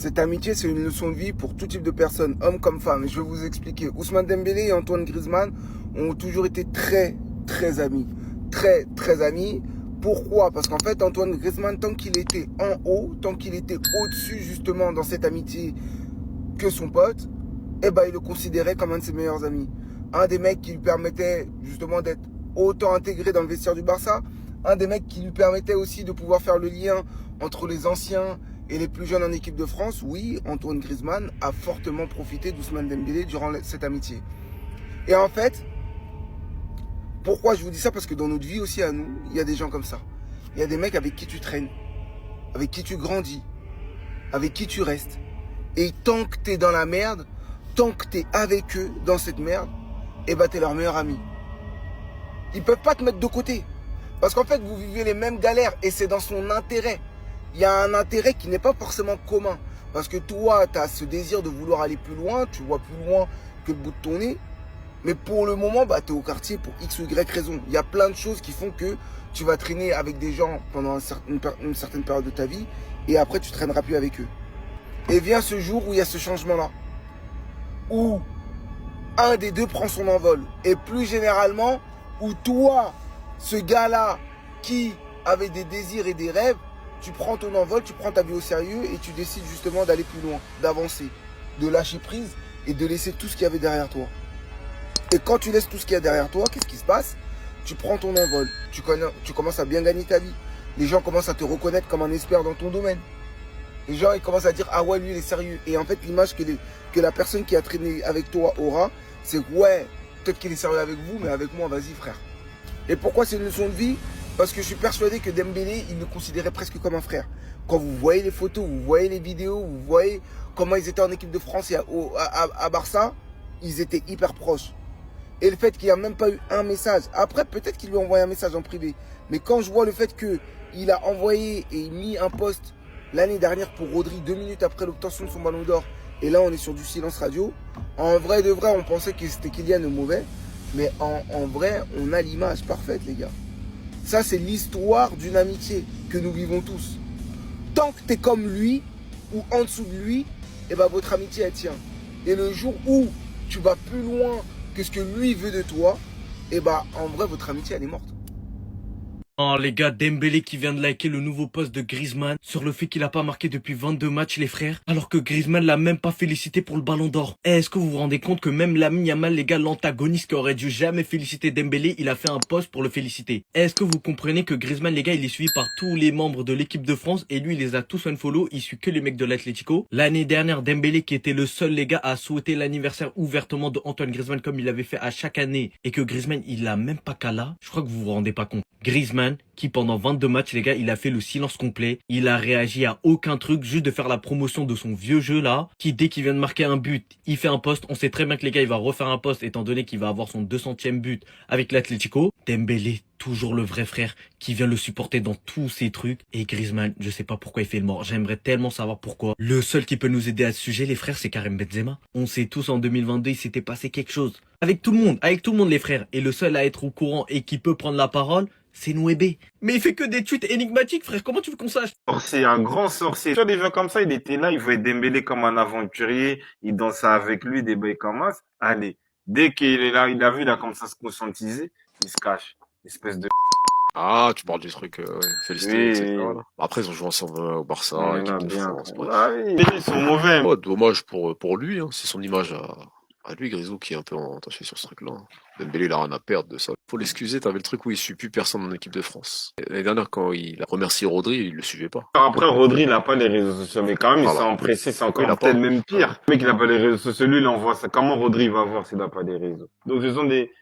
Cette amitié, c'est une leçon de vie pour tout type de personnes, hommes comme femmes. Et je vais vous expliquer. Ousmane Dembélé et Antoine Griezmann ont toujours été très amis. Très amis. Pourquoi? Parce qu'en fait, Antoine Griezmann, tant qu'il était en haut, tant qu'il était au-dessus justement dans cette amitié que son pote, eh ben, il le considérait comme un de ses meilleurs amis. Un des mecs qui lui permettait justement d'être autant intégré dans le vestiaire du Barça. Un des mecs qui lui permettait aussi de pouvoir faire le lien entre les anciens et les plus jeunes en équipe de France. Oui, Antoine Griezmann a fortement profité d'Ousmane Dembélé durant cette amitié. Et en fait, pourquoi je vous dis ça? Parce que dans notre vie aussi à nous, il y a des gens comme ça. Il y a des mecs avec qui tu traînes, avec qui tu grandis, avec qui tu restes. Et tant que t'es dans la merde, tant que t'es avec eux dans cette merde, eh ben t'es leur meilleur ami. Ils peuvent pas te mettre de côté. Parce qu'en fait, vous vivez les mêmes galères et c'est dans son intérêt. Il y a un intérêt qui n'est pas forcément commun. Parce que toi, tu as ce désir de vouloir aller plus loin, tu vois plus loin que le bout de ton nez. Mais pour le moment, bah, tu es au quartier pour X ou Y raison. Il y a plein de choses qui font que tu vas traîner avec des gens pendant une certaine période de ta vie et après, tu traîneras plus avec eux. Et vient ce jour où il y a ce changement-là. Où un des deux prend son envol. Et plus généralement, où toi, ce gars-là qui avait des désirs et des rêves, tu prends ton envol, tu prends ta vie au sérieux et tu décides justement d'aller plus loin, d'avancer, de lâcher prise et de laisser tout ce qu'il y avait derrière toi. Et quand tu laisses tout ce qu'il y a derrière toi, qu'est-ce qui se passe? Tu prends ton envol, tu commences à bien gagner ta vie. Les gens commencent à te reconnaître comme un expert dans ton domaine. Les gens ils commencent à dire ah ouais lui il est sérieux. Et en fait l'image que la personne qui a traîné avec toi aura, c'est ouais, peut-être qu'il est sérieux avec vous, mais avec moi vas-y frère. Et pourquoi c'est une leçon de vie? Parce que je suis persuadé que Dembélé, il le considérait presque comme un frère. Quand vous voyez les photos, vous voyez les vidéos, vous voyez comment ils étaient en équipe de France et à Barça, ils étaient hyper proches. Et le fait qu'il n'y a même pas eu un message. Après, peut-être qu'il lui a envoyé un message en privé. Mais quand je vois le fait qu'il a envoyé et mis un post l'année dernière pour Rodri, 2 minutes après l'obtention de son ballon d'or, et là on est sur du silence radio, en vrai de vrai, on pensait que c'était Kylian le mauvais. Mais en vrai, on a l'image parfaite, les gars. Ça, c'est l'histoire d'une amitié que nous vivons tous. Tant que tu es comme lui, ou en dessous de lui, eh ben, votre amitié, elle tient. Et le jour où tu vas plus loin que ce que lui veut de toi, eh ben, en vrai, votre amitié, elle est morte. Oh les gars, Dembélé qui vient de liker le nouveau post de Griezmann sur le fait qu'il a pas marqué depuis 22 matchs les frères, alors que Griezmann l'a même pas félicité pour le ballon d'or. Est-ce que vous vous rendez compte que même Lamine Yamal, les gars, l'antagoniste qui aurait dû jamais féliciter Dembélé, il a fait un post pour le féliciter. Est-ce que vous comprenez que Griezmann, les gars, il est suivi par tous les membres de l'équipe de France et lui il les a tous unfollow, il suit que les mecs de l'Atlético. L'année dernière, Dembélé qui était le seul les gars à souhaiter l'anniversaire ouvertement de Antoine Griezmann comme il l'avait fait à chaque année et que Griezmann il l'a même pas qu'à là, je crois que vous vous rendez pas compte. Griezmann qui pendant 22 matchs les gars il a fait le silence complet, il a réagi à aucun truc, juste de faire la promotion de son vieux jeu là, qui dès qu'il vient de marquer un but, il fait un post, on sait très bien que les gars il va refaire un post étant donné qu'il va avoir son 200e but avec l'Atlético. Dembélé, toujours le vrai frère qui vient le supporter dans tous ces trucs. Et Griezmann, je sais pas pourquoi il fait le mort, j'aimerais tellement savoir pourquoi. Le seul qui peut nous aider à ce sujet les frères c'est Karim Benzema. On sait tous en 2022 il s'était passé quelque chose. Avec tout le monde les frères. Et le seul à être au courant et qui peut prendre la parole, c'est Nouébé. Mais il fait que des tweets énigmatiques, frère. Comment tu veux qu'on sache? Sorcier, un grand sorcier. Sur des gens comme ça, il était là, il voyait Dembélé comme un aventurier, il dansait avec lui, des bails comme ça. Allez, dès qu'il est là, il a vu là comme ça se conscientiser, il se cache. Espèce de... Ah, tu parles du truc, ouais, félicité, etc. Oui, là. Après, ils ont joué ensemble au Barça, on équipe a de bien. France, Ah bref. oui, ils sont mauvais. Ouais, dommage pour lui, hein. C'est son image à lui, Grisou, qui est un peu entaché sur ce truc-là. Dembélé, il a rien à perdre de ça. Faut l'excuser, t'avais le truc où il suit plus personne en équipe de France. L'année dernière, quand il a remercié Rodri, il le suivait pas. Après, Rodri, il n'a pas les réseaux sociaux, mais quand même, il s'est Voilà. empressé, c'est Oui, il a encore pas. peut-être même pire. Le mec, il n'a pas les réseaux sociaux, lui, il envoie ça. Comment Rodri va voir s'il n'a pas les réseaux? Donc, ce sont des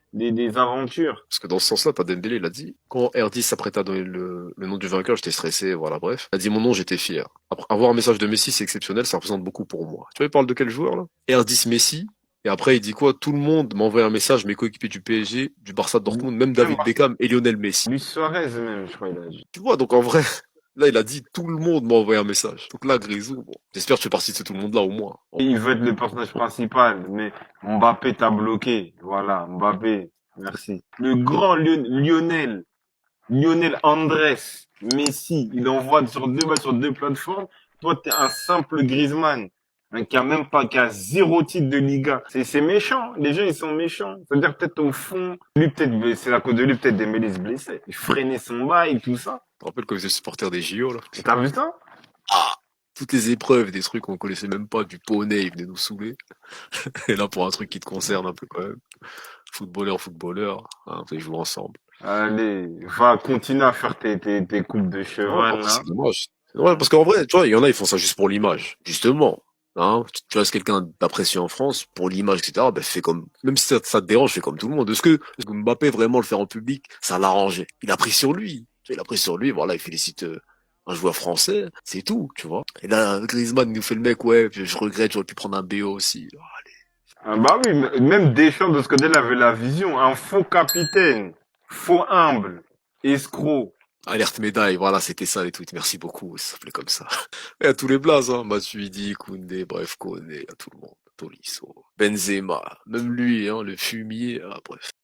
aventures. Parce que dans ce sens-là, t'as Dembélé, il a dit, quand R10 s'apprêta à donner le nom du vainqueur, j'étais stressé, voilà, bref. Il a dit mon nom, j'étais fier. Après, avoir un message de Messi, c'est exceptionnel, ça représente beaucoup pour moi. Tu vois, il parle de quel joueur, là? R10 Messi. Et après, il dit quoi? Tout le monde m'a envoyé un message, mes coéquipiers du PSG, du Barça de Dortmund, même David Beckham et Lionel Messi. Luis Suarez, même, je crois, il a dit. Tu vois, donc en vrai, là, il a dit tout le monde m'a envoyé un message. Donc là, Grisou, bon, j'espère que tu fais partie de tout le monde-là, au moins. Il veut être le personnage principal, mais Mbappé t'a bloqué. Voilà, Mbappé, merci. Le grand Lionel Andrés Messi, il envoie sur deux plateformes. Toi, t'es un simple Griezmann. Qui a 0 titre de Liga. C'est méchant. Les gens, ils sont méchants. C'est-à-dire, peut-être au fond, lui, peut-être, c'est à cause de lui, peut-être Dembélé se blessait. Il freinait son bail, tout ça. Tu te rappelles quand ils étaient supporters des JO, là? T'as vu ça? Ah! Toutes les épreuves, des trucs qu'on connaissait même pas, du poney, ils venaient nous saouler. Et là, pour un truc qui te concerne un peu quand même. Footballeur, hein, ils jouent ensemble. Allez, va continuer à faire tes coupes de Ouais, cheval, après, là. c'est dommage. Ouais, parce qu'en vrai, tu vois, il y en a, ils font ça juste pour l'image. Justement. Hein, tu restes quelqu'un d'apprécié en France, pour l'image, etc., ben, fais comme, même si ça te dérange, fais comme tout le monde. Est-ce que Mbappé, vraiment, le faire en public, ça l'arrangeait? Il a pris sur lui. Il a pris sur lui, voilà, il félicite, un joueur français, c'est tout, tu vois. Et là, Griezmann il nous fait le mec, ouais, je regrette, j'aurais pu prendre un BO aussi. Ah, Ah bah oui, même Deschamps de ce côté-là avait la vision. Un faux capitaine, faux humble, escroc. alerte médaille, voilà, c'était ça les tweets. Merci beaucoup, ça s'appelait comme ça. Et à tous les blazes, hein. Matuidi, Koundé, bref, Koné, à tout le monde. Tolisso, Benzema, même lui, hein, le fumier, ah, bref.